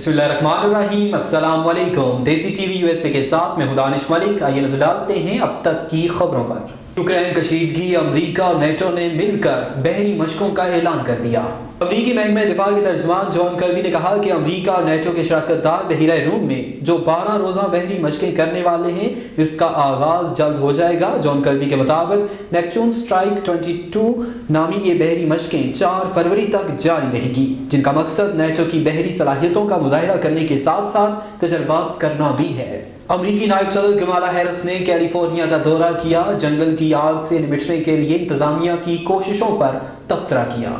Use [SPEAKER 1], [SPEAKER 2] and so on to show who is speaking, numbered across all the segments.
[SPEAKER 1] बिस्मिल्लाहिर्रहमानिर्रहीम, अस्सलाम वालेकुम। देसी टीवी यूएसए के साथ मैं हूं दानिश मलिक। आइए नजर डालते हैं अब तक की खबरों पर। यूक्रेन कशीदगी, अमरीका और नेटो ने मिलकर बहरी मशकों का ऐलान कर दिया। अमरीकी महकमे दिफा के तर्जुमान जॉन कर्बी ने कहा कि अमरीका और नेटो के शराकतदार बहिरा रूम में जो 12 रोज़ा बहरी मशकें करने वाले हैं, इसका आगाज़ जल्द हो जाएगा। जॉन कर्बी के मुताबिक नेपच्यून स्ट्राइक 22 नामी ये बहरी मशकें 4 फरवरी तक जारी रहेगी, जिनका मकसद नेटो की बहरी सलाहियतों का मुजाहिरा करने के साथ साथ तजर्बात करना भी है। अमरीकी नायब सदर कमाला हैरिस ने कैलिफोर्निया का दौरा किया। जंगल की आग से निपटने के लिए इंतजामिया की कोशिशों पर तबसरा किया।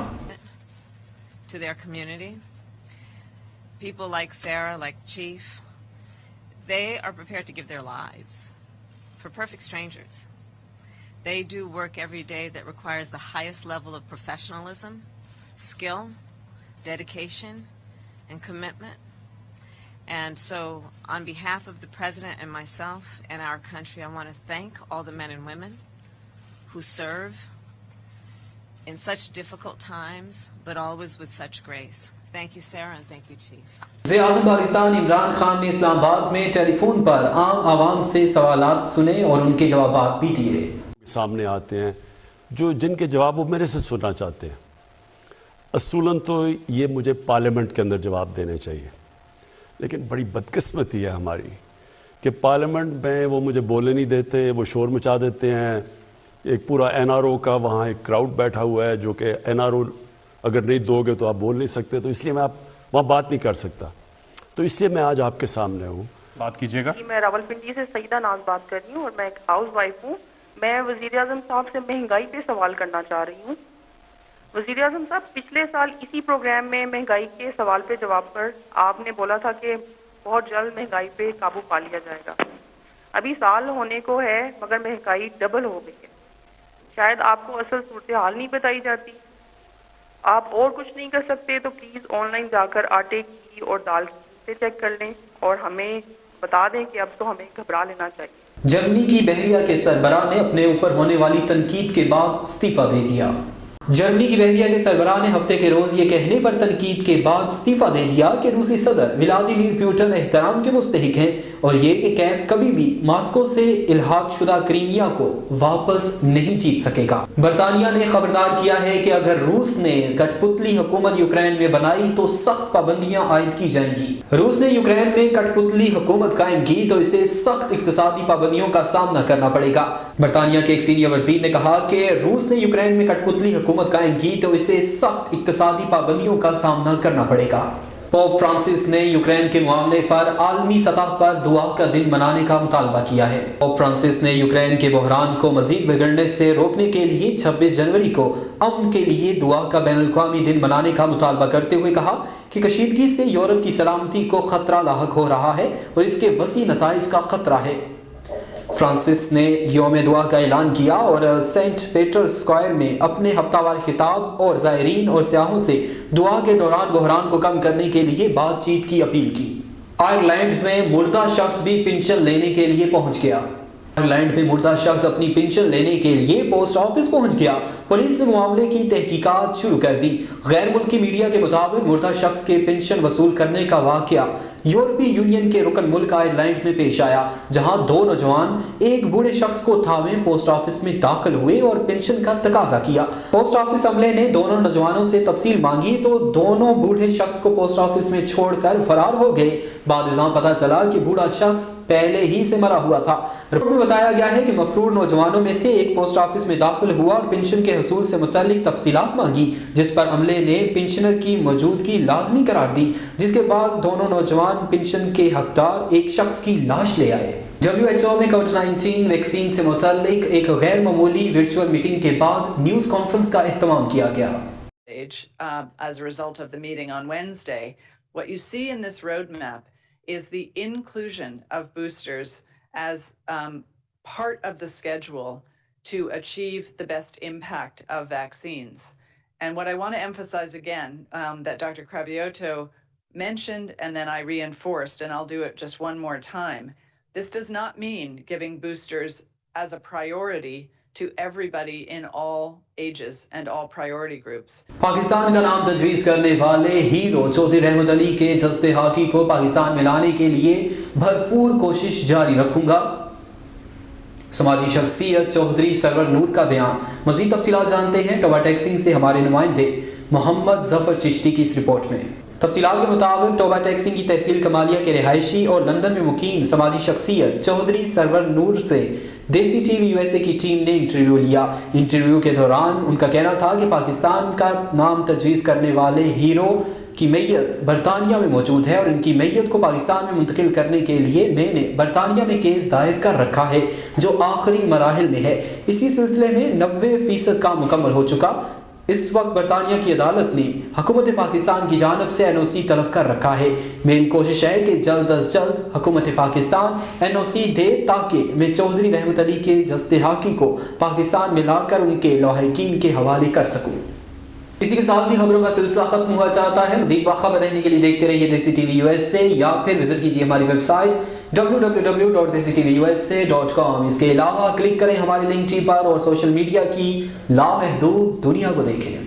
[SPEAKER 2] To their community, people like Sarah, like Chief, they are prepared to give their lives for perfect strangers. They do work every day that requires the highest level of professionalism, skill, dedication, and commitment. And so, on behalf of the President and myself and our country, I want to thank all the men and women who serve in such difficult times, but always with such grace. Thank you, Sarah, and thank you, Chief.
[SPEAKER 1] वज़ीर-ए-आज़म पाकिस्तान इमरान खान ने इस्लामाबाद में telephone पर आम आवाम से सवालात सुने और उनके जवाबात भी दिए।
[SPEAKER 3] सामने आते हैं जो जिनके जवाब वो मेरे से सुनना चाहते हैं। असूलन तो ये मुझे पार्लियामेंट के अंदर जवाब देने चाहिए, लेकिन बड़ी बदकिस्मती है हमारी कि पार्लियामेंट में वो मुझे बोलने नहीं देते, वो शोर मचा देते हैं। एक पूरा एनआरओ का वहाँ एक क्राउड बैठा हुआ है जो कि एनआरओ अगर नहीं दोगे तो आप बोल नहीं सकते, तो इसलिए मैं आप वहाँ बात नहीं कर सकता। तो इसलिए मैं आज आपके सामने हूँ।
[SPEAKER 4] बात कीजिएगा।
[SPEAKER 5] मैं रावलपिंडी से सईदा नाज बात कर रही हूँ और मैं एक हाउस वाइफ हूँ। मैं वज़ीर आज़म साहब से महंगाई पे सवाल करना चाह रही हूँ। वज़ीर आज़म साहब, पिछले साल इसी प्रोग्राम में महंगाई के सवाल पे जवाब पर आपने बोला था कि बहुत जल्द महंगाई पे काबू पा लिया जाएगा। अभी साल होने को है मगर महंगाई डबल हो गई है। शायद आपको असल सूरत हाल नहीं बताई जाती। आप और कुछ नहीं कर सकते तो प्लीज़ ऑनलाइन जाकर आटे की और दाल की कीमतें चेक कर लें और हमें बता दें कि अब तो हमें घबरा लेना चाहिए।
[SPEAKER 1] जर्मनी की बहरिया के सरबराह ने अपने ऊपर होने वाली तनकीद के बाद इस्तीफा दे दिया। जर्मनी की बहरिया के सरबराह ने हफ्ते के रोज ये कहने पर तनकीद के बाद इस्तीफा दे दिया कि रूसी सदर व्लादिमीर पुतिन एहतराम के मुस्तहिक हैं और ये कि कैफ कभी भी मास्को से इल्हाक शुदा क्रीमिया को वापस नहीं जीत सकेगा। बरतानिया ने खबरदार किया है कि अगर रूस ने कठपुतली हुकूमत यूक्रेन में बनाई तो सख्त पाबंदियां आयद की जाएंगी। रूस ने यूक्रेन में कठपुतली हुकूमत कायम की तो इसे सख्त इक्तिसादी पाबंदियों का सामना करना पड़ेगा। बरतानिया के एक सीनियर वजीर ने कहा कि रूस ने यूक्रेन में कठपुतली हुकूमत कायम की तो इसे सख्त इक्तिसादी पाबंदियों का सामना करना पड़ेगा। पोप फ्रांसिस ने यूक्रेन के मामले पर आलमी सतह पर दुआ का दिन मनाने का मुतालबा किया है। पोप फ्रांसिस ने यूक्रेन के बहरान को मजीद बिगड़ने से रोकने के लिए 26 जनवरी को अमन के लिए दुआ का बैनुल-अक़वामी दिन मनाने का मुतालबा करते हुए कहा कि कशीदगी से यूरोप की सलामती को खतरा लाहक हो रहा है और इसके वसी नताइज का खतरा है। फ्रांसिस ने यौम दुआ का ऐलान किया और सेंट पीटर्स स्क्वायर में अपने हफ्तावार खिताब और ज़ायरीन और सियाहों से दुआ के दौरान बहरान को कम करने के लिए बातचीत की अपील की। आयरलैंड में मुर्दा शख्स भी पेंशन लेने के लिए पहुंच गया। आयरलैंड में मुर्दा शख्स अपनी पेंशन लेने के लिए पोस्ट ऑफिस पहुंच गया। पुलिस ने मामले की तहकीकात शुरू कर दी। गैर मुल्की मीडिया के मुताबिक मुर्दा शख्स के पेंशन वसूल करने का वाकया यूरोपीय यूनियन के रुकन मुल्क आयरलैंड में पेश आया, जहां 2 नौजवान एक बूढ़े शख्स को थामे पोस्ट ऑफिस में दाखिल हुए और पेंशन का तकाजा किया। पोस्ट ऑफिस अमले ने दोनों नौजवानों से तफसील मांगी तो दोनों बूढ़े शख्स को पोस्ट ऑफिस में छोड़कर फरार हो गए। बाद इज़ां पता चला कि बूढ़ा शख्स पहले ही से मरा हुआ था। रिपोर्ट में बताया गया है कि मफरूर नौजवानों में से एक पोस्ट ऑफिस में दाखिल हुआ और पेंशन के हसूल से मुतालिक तफसीलात मांगी, जिस पर अमले ने पेंशनर की मौजूदगी लाजमी करार दी, जिसके बाद दोनों नौजवान पेंशन के हकदार एक शख्स की लाश ले आए। WHO में कोविड-19 वैक्सीन से मुतालिक एक गैर मामूली वर्चुअल मीटिंग के बाद न्यूज कॉन्फ्रेंस का एहतमाम किया गया।
[SPEAKER 6] As a result of the meeting on Wednesday, what you see in this roadmap is the inclusion of boosters as part of the schedule to achieve the best impact of vaccines. And what I want to emphasize again, that Dr. Cravioto mentioned and then I reinforced, and I'll do it just one more time, this does not mean giving boosters as a priority to everybody in all ages and all priority groups.
[SPEAKER 1] Pakistan का नाम तजवीज़ करने वाले hero Chaudhary रहमत अली के जज्बे hockey को पाकिस्तान में लाने के लिए भरपूर कोशिश जारी रखूंगा। समाजी शख्सियत चौधरी सरवर नूर का बयान। मज़ीद तफसीलात जानते हैं टोबा टैक्सिंग से हमारे नुमाइंदे मोहम्मद जफर चिश्ती की इस रिपोर्ट में। तफसीलात के मुताबिक टोबा टैक्सिंग की तहसील कमालिया के रिहायशी और लंदन में मुकीम समाजी शख्सियत चौधरी सरवर नूर से देसी टीवी यूएसए की टीम ने इंटरव्यू लिया। इंटरव्यू के दौरान उनका कहना था कि पाकिस्तान का नाम तजवीज़ करने वाले हीरो की मैयत बरतानिया में मौजूद है और इनकी मैयत को पाकिस्तान में मुंतकिल करने के लिए मैंने बरतानिया में केस दायर कर रखा है जो आखिरी मराहिल में है। इसी सिलसिले में 90% काम मुकम्मल हो चुका। इस वक्त बरतानिया की अदालत ने हुकूमत पाकिस्तान की जानिब से NOC तलब कर रखा है। मेरी कोशिश है कि जल्द अज जल्द हुकूमत पाकिस्तान NOC दे ताकि मैं चौधरी रहमत अली के जस्ते हाकी को पाकिस्तान में लाकर उनके लौहकीन के हवाले कर सकूँ। इसी के साथ ही खबरों का सिलसिला खत्म हुआ चाहता है। मज़ीद बाखबर रहने के लिए देखते रहिए देसी टीवी USA या फिर विजिट कीजिए हमारी वेबसाइट www.desitvusa.com। इसके अलावा क्लिक करें हमारे लिंक पर और सोशल मीडिया की लामहदूद दुनिया को देखें।